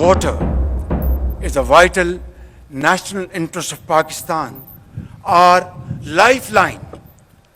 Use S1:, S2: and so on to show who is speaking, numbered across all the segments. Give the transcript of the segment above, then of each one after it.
S1: Water is a vital national interest of Pakistan, our lifeline.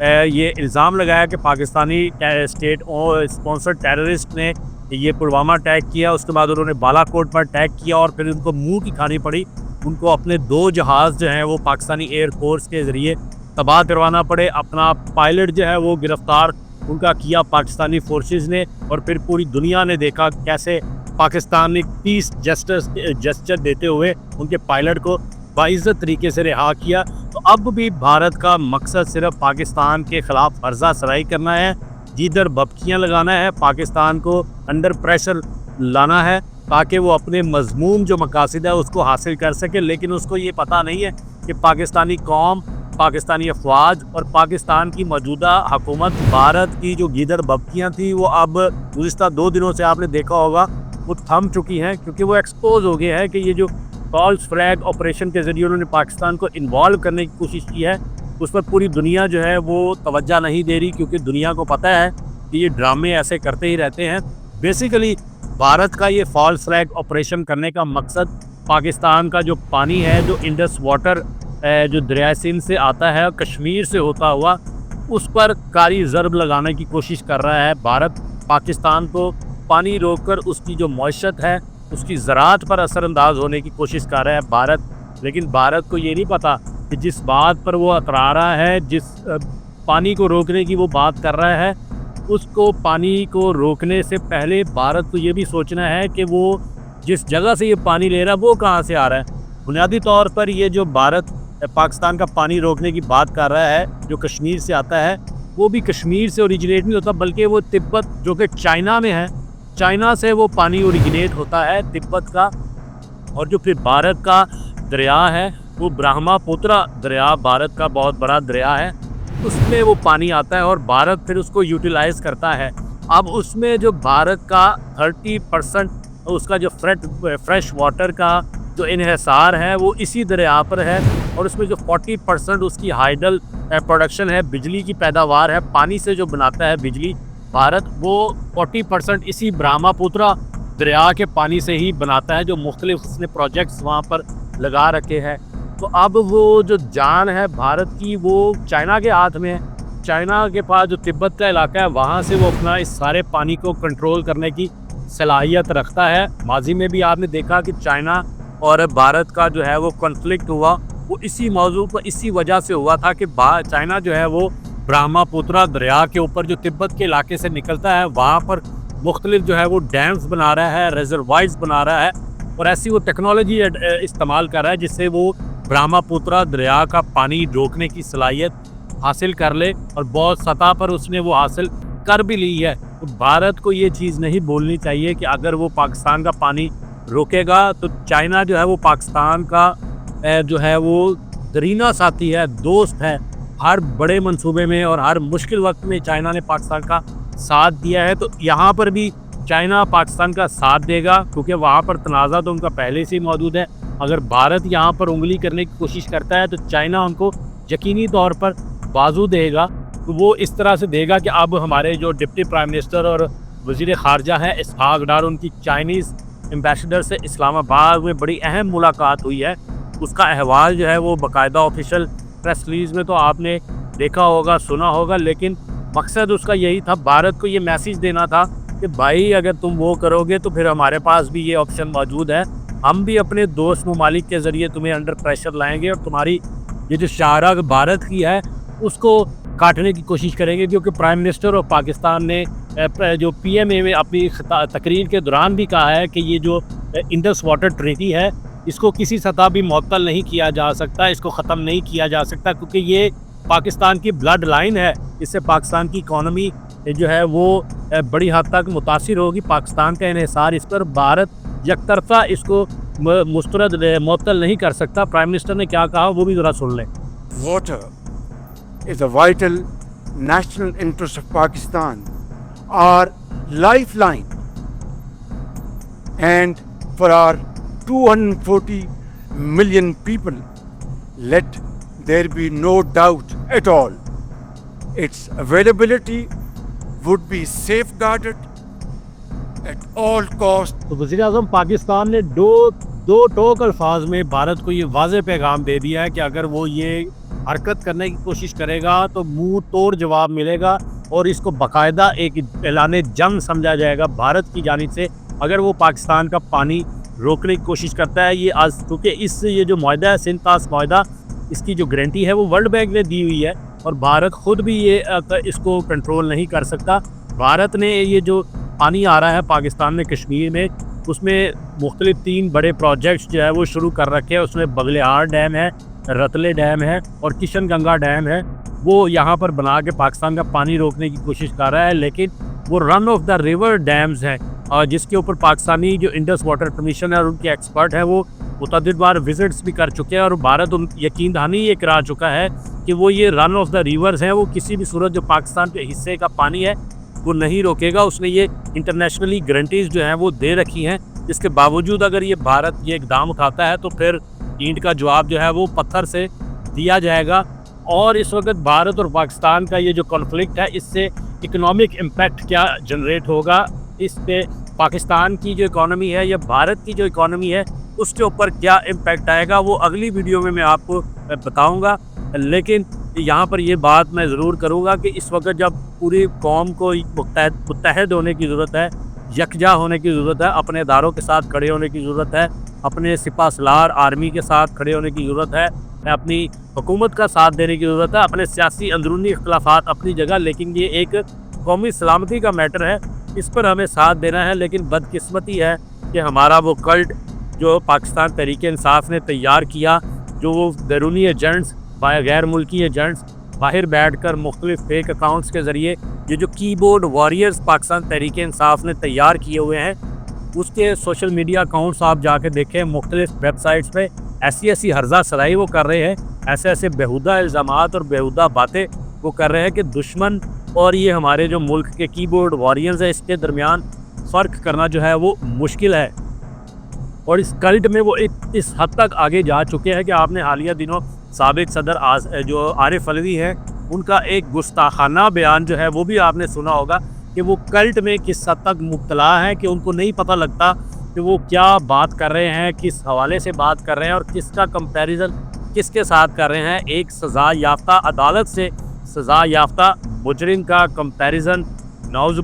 S2: یہ الزام لگایا کہ پاکستانی اسٹیٹ اسپانسر ٹیررسٹ نے یہ پلوامہ اٹیک کیا، اس کے بعد انہوں نے بالا کوٹ پر اٹیک کیا اور پھر ان کو منہ کی کھانی پڑی، ان کو اپنے 2 جہاز جو ہیں وہ پاکستانی ایئر فورس کے ذریعے تباہ کروانا پڑے، اپنا پائلٹ جو ہے وہ گرفتار ان کا کیا پاکستانی فورسز نے، اور پھر پوری دنیا نے دیکھا کیسے پاکستان نے پیس جسچر دیتے ہوئے ان کے پائلٹ کو باعزت طریقے سے رہا کیا۔ تو اب بھی بھارت کا مقصد صرف پاکستان کے خلاف فرضہ سرائی کرنا ہے، جدھر بپکیاں لگانا ہے، پاکستان کو انڈر پریشر لانا ہے تاکہ وہ اپنے مذموم جو مقاصد ہے اس کو حاصل کر سکے، لیکن اس کو یہ پتہ نہیں ہے کہ پاکستانی قوم، پاکستانی افواج اور پاکستان کی موجودہ حکومت بھارت کی جو گیدر بپکیاں تھیں وہ اب گزشتہ 2 دنوں سے آپ نے دیکھا ہوگا وہ تھم چکی ہیں، کیونکہ وہ ایکسپوز ہو گئے ہیں کہ یہ جو فالس فلیگ آپریشن کے ذریعے انہوں نے پاکستان کو انوالو کرنے کی کوشش کی ہے، اس پر پوری دنیا جو ہے وہ توجہ نہیں دے رہی، کیونکہ دنیا کو پتہ ہے کہ یہ ڈرامے ایسے کرتے ہی رہتے ہیں۔ بیسیکلی بھارت کا یہ فالس فلیگ آپریشن کرنے کا مقصد پاکستان کا جو پانی ہے، جو انڈس واٹر جو دریائے سندھ سے آتا ہے، کشمیر سے ہوتا ہوا، اس پر کاری ضرب لگانے کی کوشش کر رہا ہے بھارت۔ پاکستان کو پانی روک کر اس کی جو معیشت ہے، اس کی زراعت پر اثر انداز ہونے کی کوشش کر رہا ہے بھارت، لیکن بھارت کو یہ نہیں پتہ کہ جس بات پر وہ اترا رہا ہے، جس پانی کو روکنے کی وہ بات کر رہا ہے، اس کو پانی کو روکنے سے پہلے بھارت کو یہ بھی سوچنا ہے کہ وہ جس جگہ سے یہ پانی لے رہا ہے وہ کہاں سے آ رہا ہے۔ بنیادی طور پر یہ جو بھارت پاکستان کا پانی روکنے کی بات کر رہا ہے جو کشمیر سے آتا ہے، وہ بھی کشمیر سے اوریجنیٹ نہیں ہوتا، بلکہ وہ تبت جو کہ چائنا میں ہے، چائنا سے وہ پانی اوریجنیٹ ہوتا ہے تبت کا، اور جو پھر بھارت کا دریا ہے وہ برہما پترا دریا بھارت کا بہت بڑا دریا ہے، اس میں وہ پانی آتا ہے اور بھارت پھر اس کو یوٹیلائز کرتا ہے۔ اب اس میں جو بھارت کا 30% اس کا جو فریش واٹر کا جو انحصار ہے وہ اسی دریا پر ہے، اور اس میں جو 40% اس کی ہائیڈل پروڈکشن ہے، بجلی کی پیداوار ہے، پانی سے جو بناتا ہے بجلی بھارت، وہ 40% اسی برہما پترا دریا کے پانی سے ہی بناتا ہے، جو مختلف اس نے پروجیکٹس وہاں پر لگا رکھے ہیں۔ تو اب وہ جو جان ہے بھارت کی وہ چائنا کے ہاتھ میں ہے، چائنا کے پاس جو تبت کا علاقہ ہے وہاں سے وہ اپنا اس سارے پانی کو کنٹرول کرنے کی صلاحیت رکھتا ہے۔ ماضی میں بھی آپ نے دیکھا کہ چائنا اور بھارت کا جو ہے وہ کنفلکٹ ہوا، وہ اسی موضوع پر اسی وجہ سے ہوا تھا کہ چائنا جو ہے وہ برہما پترا دریا کے اوپر جو تبت کے علاقے سے نکلتا ہے وہاں پر مختلف جو ہے وہ ڈیمز بنا رہا ہے، ریزروائرز بنا رہا ہے، اور ایسی وہ ٹیکنالوجی استعمال کر رہا ہے جس سے وہ برہما پترا دریا کا پانی روکنے کی صلاحیت حاصل کر لے، اور بہت سطح پر اس نے وہ حاصل کر بھی لی ہے۔ تو بھارت کو یہ چیز نہیں بولنی چاہیے کہ اگر وہ پاکستان کا پانی روکے گا تو چائنا جو ہے وہ پاکستان کا جو ہے وہ درینا ساتھی ہے، دوست ہے، ہر بڑے منصوبے میں اور ہر مشکل وقت میں چائنا نے پاکستان کا ساتھ دیا ہے۔ تو یہاں پر بھی چائنا پاکستان کا ساتھ دے گا، کیونکہ وہاں پر تنازع تو ان کا پہلے سے ہی موجود ہے۔ اگر بھارت یہاں پر انگلی کرنے کی کوشش کرتا ہے تو چائنا ان کو یقینی طور پر بازو دے گا، تو وہ اس طرح سے دے گا کہ اب ہمارے جو ڈپٹی پرائم منسٹر اور وزیر خارجہ ہیں اسحاق ڈار، ان کی چائنیز ایمبیسڈر سے اسلام آباد میں بڑی اہم ملاقات ہوئی ہے، اس کا احوال جو ہے وہ باقاعدہ آفیشیل پریس ریلیز میں تو آپ نے دیکھا ہوگا، سنا ہوگا، لیکن مقصد اس کا یہی تھا، بھارت کو یہ میسیج دینا تھا کہ بھائی اگر تم وہ کرو گے تو پھر ہمارے پاس بھی یہ آپشن موجود ہے، ہم بھی اپنے دوست ممالک کے ذریعے تمہیں انڈر پریشر لائیں گے اور تمہاری یہ جو شاہراہ بھارت کی ہے اس کو کاٹنے کی کوشش کریں گے۔ کیونکہ پرائم منسٹر اور پاکستان نے جو پی ایم اے میں اپنی تقریر کے دوران بھی کہا ہے کہ یہ جو انڈس واٹر ٹریٹی ہے اس کو کسی سطح بھی معطل نہیں کیا جا سکتا، اس کو ختم نہیں کیا جا سکتا، کیونکہ یہ پاکستان کی بلڈ لائن ہے، اس سے پاکستان کی اکانومی جو ہے وہ بڑی حد تک متاثر ہوگی، پاکستان کا انحصار اس پر بھارت یک طرفہ اس کو معطل نہیں کر سکتا۔ پرائم منسٹر نے کیا کہا وہ بھی ذرا سن لیں۔
S1: Water is a vital national interest of Pakistan, our lifeline, and for our 240 million people, let there be no doubt at all, its availability would be safeguarded at all costs.
S2: تو وزیر اعظم پاکستان نے دو ٹوک الفاظ میں بھارت کو یہ واضح پیغام دے دیا ہے کہ اگر وہ یہ حرکت کرنے کی کوشش کرے گا تو منہ توڑ جواب ملے گا اور اس کو باقاعدہ ایک اعلان جنگ سمجھا جائے گا بھارت کی جانب سے اگر وہ پاکستان کا پانی روکنے کی کوشش کرتا ہے. یہ آج کیونکہ یہ جو معاہدہ ہے سندھ طاس معاہدہ اس کی جو گارنٹی ہے وہ ورلڈ بینک نے دی ہوئی ہے اور بھارت خود بھی یہ اس کو کنٹرول نہیں کر سکتا. بھارت نے یہ جو پانی آ رہا ہے پاکستان میں کشمیر میں اس میں مختلف 3 بڑے پروجیکٹس جو ہے وہ شروع کر رکھے ہیں. اس میں بغلیہار ڈیم ہے, رتلے ڈیم ہے اور کشن گنگا ڈیم ہے. وہ یہاں پر بنا کے پاکستان کا پانی روکنے کی کوشش کر رہا ہے لیکن وہ رن آف دا ریور ڈیمز ہیں اور جس کے اوپر پاکستانی جو انڈس واٹر کمیشن ہے اور ان کے ایکسپرٹ ہیں وہ متعدد بار وزٹس بھی کر چکے ہیں اور بھارت یقین دہانی یہ کرا چکا ہے کہ وہ یہ رن آف دا ریورز ہیں وہ کسی بھی صورت جو پاکستان کے حصے کا پانی ہے وہ نہیں روکے گا. اس نے یہ انٹرنیشنلی گارنٹیز جو ہیں وہ دے رکھی ہیں. اس کے باوجود اگر یہ بھارت یہ اقدام اٹھاتا ہے تو پھر اینٹ کا جواب جو ہے وہ پتھر سے دیا جائے گا. اور اس وقت بھارت اور پاکستان کا یہ جو کنفلکٹ ہے اس سے اکنامک امپیکٹ کیا جنریٹ ہوگا, اس پہ پاکستان کی جو اکانومی ہے یا بھارت کی جو اکانومی ہے اس کے اوپر کیا امپیکٹ آئے گا وہ اگلی ویڈیو میں آپ کو بتاؤں گا. لیکن یہاں پر یہ بات میں ضرور کروں گا کہ اس وقت جب پوری قوم کو متحد ہونے کی ضرورت ہے, یکجا ہونے کی ضرورت ہے, اپنے اداروں کے ساتھ کھڑے ہونے کی ضرورت ہے, اپنے سپاہ سالار آرمی کے ساتھ کھڑے ہونے کی ضرورت ہے, اپنی حکومت کا ساتھ دینے کی ضرورت ہے, اپنے سیاسی اندرونی اختلافات اپنی جگہ لیکن یہ ایک قومی سلامتی کا میٹر ہے, اس پر ہمیں ساتھ دینا ہے. لیکن بدقسمتی ہے کہ ہمارا وہ کلٹ جو پاکستان تحریک انصاف نے تیار کیا, جو وہ بیرونی ایجنٹس غیر ملکی ایجنٹس باہر بیٹھ کر مختلف فیک اکاؤنٹس کے ذریعے یہ جو کی بورڈ واریئرز پاکستان تحریک انصاف نے تیار کیے ہوئے ہیں اس کے سوشل میڈیا اکاؤنٹس آپ جا کے دیکھیں. مختلف ویب سائٹس پہ ایسی ہرزہ سرائی وہ کر رہے ہیں, ایسے بیہودہ الزامات اور بیہودہ باتیں وہ کر رہے ہیں کہ دشمن اور یہ ہمارے جو ملک کے کی بورڈ واریئرز ہیں اس کے درمیان فرق کرنا جو ہے وہ مشکل ہے. اور اس کلٹ میں وہ اس حد تک آگے جا چکے ہیں کہ آپ نے حالیہ دنوں سابق صدر جو عارف علوی ہیں ان کا ایک گستاخانہ بیان جو ہے وہ بھی آپ نے سنا ہوگا کہ وہ کلٹ میں کس حد تک مبتلا ہیں کہ ان کو نہیں پتہ لگتا کہ وہ کیا بات کر رہے ہیں, کس حوالے سے بات کر رہے ہیں اور کس کا کمپیریزن کس کے ساتھ کر رہے ہیں. ایک سزا یافتہ عدالت سے سزا یافتہ مجرم کا کمپیریزن نعوذ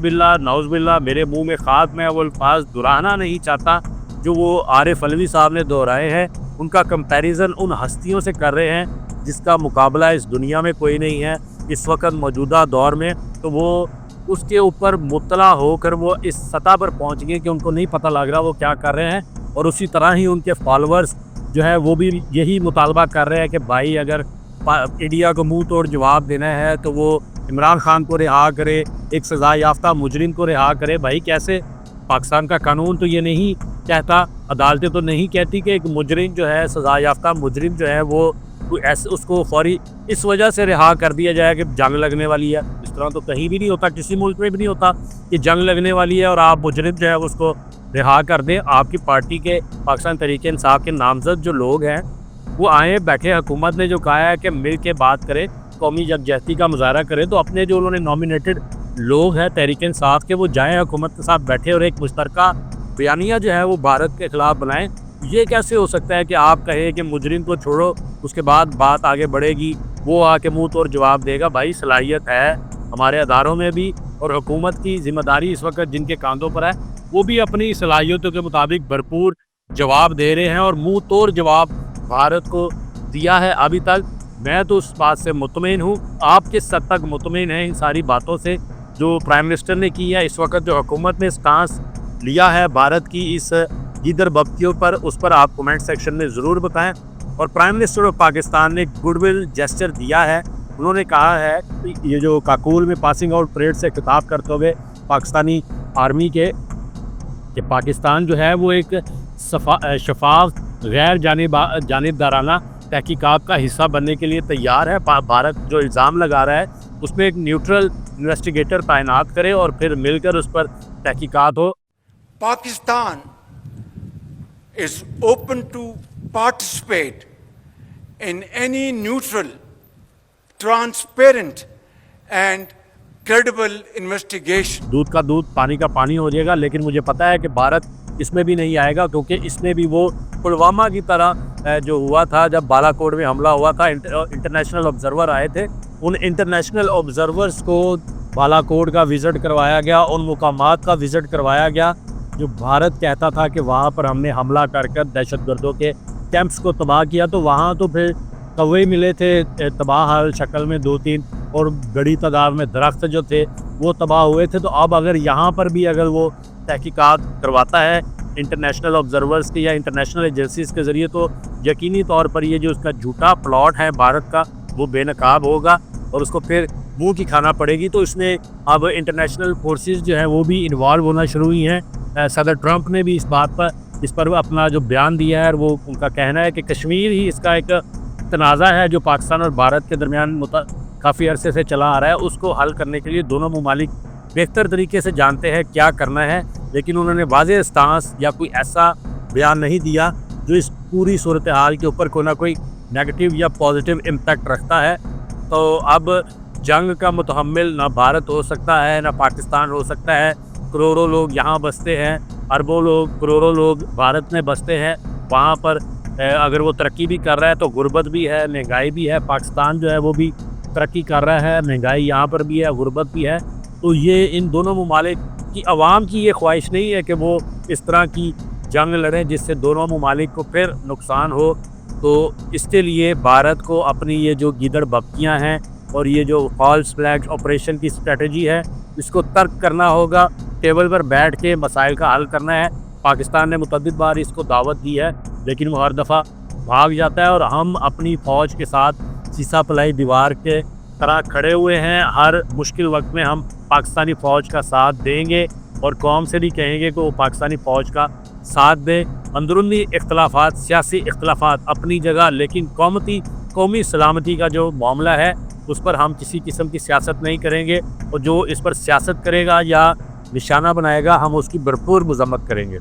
S2: باللہ میرے منہ میں خاک میں وہ الفاظ دہرانا نہیں چاہتا جو وہ عارف علوی صاحب نے دہرائے ہیں. ان کا کمپیریزن ان ہستیوں سے کر رہے ہیں جس کا مقابلہ اس دنیا میں کوئی نہیں ہے اس وقت موجودہ دور میں. تو وہ اس کے اوپر مطلع ہو کر وہ اس سطح پر پہنچ گئے کہ ان کو نہیں پتہ لگ رہا وہ کیا کر رہے ہیں. اور اسی طرح ہی ان کے فالورز جو ہے وہ بھی یہی مطالبہ کر رہے ہیں کہ بھائی اگر انڈیا کو منہ توڑ جواب دینا ہے تو وہ عمران خان کو رہا کرے, ایک سزا یافتہ مجرم کو رہا کرے. بھائی کیسے؟ پاکستان کا قانون تو یہ نہیں کہتا, عدالتیں تو نہیں کہتی کہ ایک مجرم جو ہے سزا یافتہ مجرم جو ہے وہ اس کو فوری اس وجہ سے رہا کر دیا جائے کہ جنگ لگنے والی ہے. اس طرح تو کہیں بھی نہیں ہوتا, کسی ملک میں بھی نہیں ہوتا کہ جنگ لگنے والی ہے اور آپ مجرم جو ہے اس کو رہا کر دیں. آپ کی پارٹی کے پاکستان تحریک انصاف کے نامزد جو لوگ ہیں وہ آئیں بیٹھے, حکومت نے جو کہا ہے کہ مل کے بات کرے, قومی یکجہتی کا مظاہرہ کرے, تو اپنے جو انہوں نے نامینیٹڈ لوگ ہیں تحریک انصاف کے وہ جائیں حکومت کے ساتھ بیٹھے اور ایک مشترکہ بیانیہ جو ہے وہ بھارت کے خلاف بنائیں. یہ کیسے ہو سکتا ہے کہ آپ کہیں کہ مجرم کو چھوڑو اس کے بعد بات آگے بڑھے گی, وہ آ کے منہ توڑ جواب دے گا؟ بھائی صلاحیت ہے ہمارے اداروں میں بھی اور حکومت کی ذمہ داری اس وقت جن کے کاندھوں پر ہے وہ بھی اپنی صلاحیتوں کے مطابق بھرپور جواب دے رہے ہیں اور منہ توڑ جواب بھارت کو دیا ہے ابھی تک. میں تو اس بات سے مطمئن ہوں. آپ کس حد تک مطمئن ہیں ان ساری باتوں سے جو پرائم منسٹر نے کی ہے, اس وقت جو حکومت نے سٹانس لیا ہے بھارت کی اس گیدر بپتیوں پر, اس پر آپ کمنٹ سیکشن میں ضرور بتائیں. اور پرائم منسٹر آف پاکستان نے گڈ ول جیسچر دیا ہے. انہوں نے کہا ہے یہ جو کاکول میں پاسنگ آؤٹ پریڈ سے خطاب کرتے ہوئے پاکستانی آرمی کے کہ پاکستان جو ہے وہ ایک شفاف غیر جانبدارانہ تحقیقات کا حصہ بننے کے لیے تیار ہے. بھارت جو الزام لگا رہا ہے اس میں ایک نیوٹرل انویسٹیگیٹر تعینات کرے اور پھر مل کر اس پر تحقیقات ہو.
S1: Pakistan is open to participate in any neutral, transparent and credible investigation.
S2: دودھ کا دودھ پانی کا پانی ہو جائے گا, لیکن مجھے پتا ہے کہ بھارت اس میں بھی نہیں آئے گا، کیونکہ اس میں بھی وہ پلوامہ کی طرح جو ہوا تھا جب بالا کوٹ میں حملہ ہوا تھا، انٹرنیشنل آبزرور آئے تھے، ان انٹرنیشنل آبزرورز کو بالا کوٹ کا وزٹ کروایا گیا، ان مقامات کا وزٹ کروایا گیا جو بھارت کہتا تھا کہ وہاں پر ہم نے حملہ کر دہشت گردوں کے کیمپس کو تباہ کیا۔ تو وہاں تو پھر کوے ملے تھے تباہ حال شکل میں 2-3، اور بڑی تعداد میں درخت جو تھے وہ تباہ ہوئے تھے۔ تو اب اگر یہاں پر بھی اگر وہ تحقیقات کرواتا ہے انٹرنیشنل آبزرورز کی یا انٹرنیشنل ایجنسیز کے ذریعے، تو یقینی طور پر یہ جو اس کا جھوٹا پلاٹ ہے بھارت کا وہ بے نقاب ہوگا اور اس کو پھر منہ کی کھانا پڑے گی۔ تو اس نے اب انٹرنیشنل فورسز جو ہیں وہ بھی انوالو ہونا شروع ہوئی ہیں۔ صدر ٹرمپ نے بھی اس پر اپنا جو بیان دیا ہے، وہ ان کا کہنا ہے کہ کشمیر ہی اس کا ایک تنازع ہے جو پاکستان اور بھارت کے درمیان کافی عرصے سے چلا آ رہا ہے، اس کو حل کرنے کے لیے دونوں ممالک بہتر طریقے سے جانتے ہیں کیا کرنا ہے، لیکن انہوں نے واضح اسٹانس یا کوئی ایسا بیان نہیں دیا جو اس پوری صورتحال کے اوپر کوئی نہ کوئی نیگیٹو یا پازیٹیو امپیکٹ رکھتا ہے۔ تو اب جنگ کا متحمل نہ بھارت ہو سکتا ہے نہ پاکستان ہو سکتا ہے۔ کروڑوں لوگ یہاں بستے ہیں، اربوں لوگ، کروڑوں لوگ بھارت میں بستے ہیں، وہاں پر اگر وہ ترقی بھی کر رہا ہے تو غربت بھی ہے، مہنگائی بھی ہے۔ پاکستان جو ہے وہ بھی ترقی کر رہا ہے، مہنگائی یہاں پر بھی ہے، غربت بھی ہے۔ تو یہ ان دونوں ممالک کی عوام کی یہ خواہش نہیں ہے کہ وہ اس طرح کی جنگ لڑیں جس سے دونوں ممالک کو پھر نقصان ہو۔ تو اس کے لیے بھارت کو اپنی یہ جو گیدڑ بھبکیاں ہیں اور یہ جو فالس فلیگ آپریشن کی اسٹریٹجی ہے اس کو ترک کرنا ہوگا، ٹیبل پر بیٹھ کے مسائل کا حل کرنا ہے۔ پاکستان نے متعدد بار اس کو دعوت دی ہے لیکن وہ ہر دفعہ بھاگ جاتا ہے، اور ہم اپنی فوج کے ساتھ سیسا پلائی دیوار کے طرح کھڑے ہوئے ہیں۔ ہر مشکل وقت میں ہم پاکستانی فوج کا ساتھ دیں گے اور قوم سے بھی کہیں گے کہ وہ پاکستانی فوج کا ساتھ دیں۔ اندرونی اختلافات، سیاسی اختلافات اپنی جگہ، لیکن قومی سلامتی کا جو معاملہ ہے اس پر ہم کسی قسم کی سیاست نہیں کریں گے، اور جو اس پر سیاست کرے گا یا نشانہ بنائے گا ہم اس کی بھرپور مذمت کریں گے۔